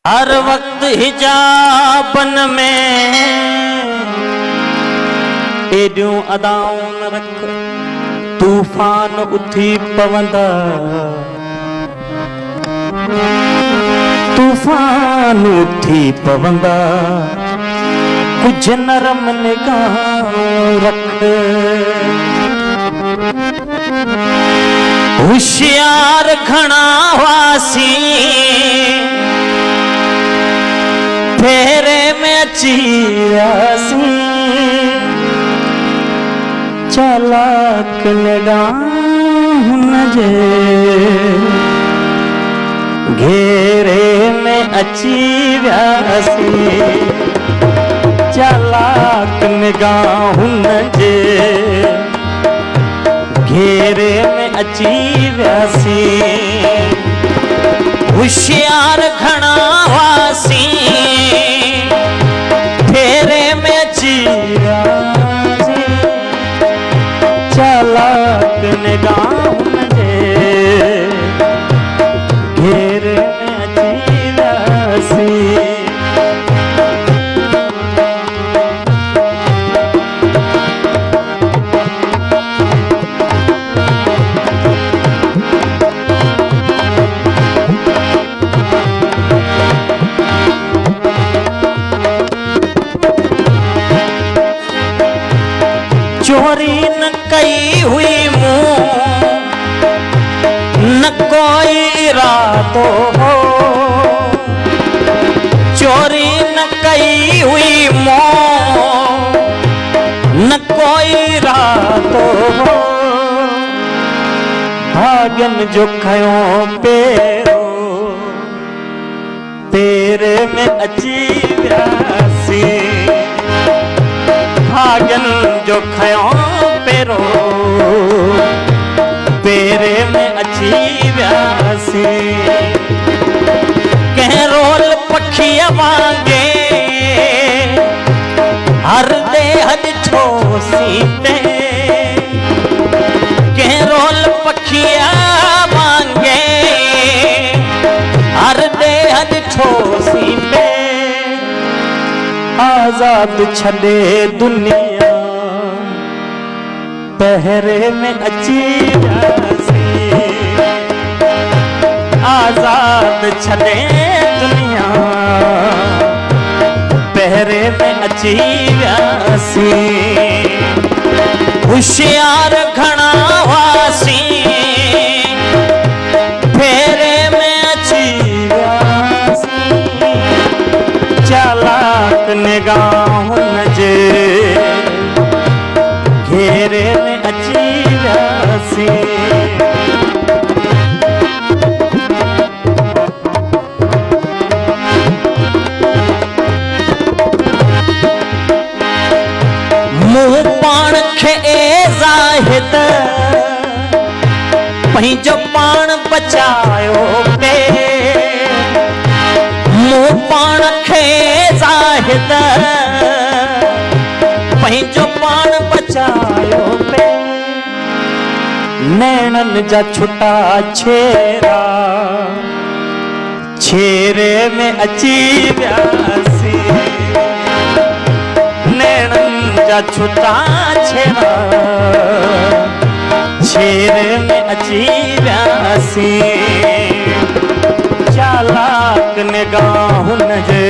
हर वक्त हिजाबन में एडियूं अदाऊं न रख, तूफान उथी पवंदा, तूफान उथी पवंदा, कुछ नरम निगाह रख। होशियार घणा वासी फेरे में अची वियासी, चालाक निगाहुन जे घेरे में अची वियासी, चालाक निगाहुन जे घेरे में अची वियासी। होशियार घणा वासी फेरे में अची वियासी, चालाक निगाहुन जे घेरे में अची वियासी। चोरी न कई हुई मुँह न कोई इरादो हो, चोरी न कई हुई मुँह न कोई इरादो हो, भागन जो खयो पेरो तेरे में अची वियासी, भागन जो खयो पेरो पेरे में अची वियासी। कह रोल पखिया वांगे हर दे ॾिठो सीते, कह रोल पखिया वांगे हर दे ॾिठो सीते, आजाद छॾे दुनिया पहरे में अची वियासी, आजाद छॾे दुनिया पहरे में अची वियासी। होशियार घणा वासी फेरे में अची वियासी, चालाक निगाहुन जे घेरे में अची वियासी। मुँह पाण खे ज़ाहिद पंहिंजो पाण बचायो पे, मुँह पाण खे ज़ाहिद पंहिंजो पाण बचायो पे, नैणन जा छुटा छेरा छेरे में अची वियासी, नैणन जा छुटा छेरा छेरे में अची वियासी, चालाक निगाहुन जे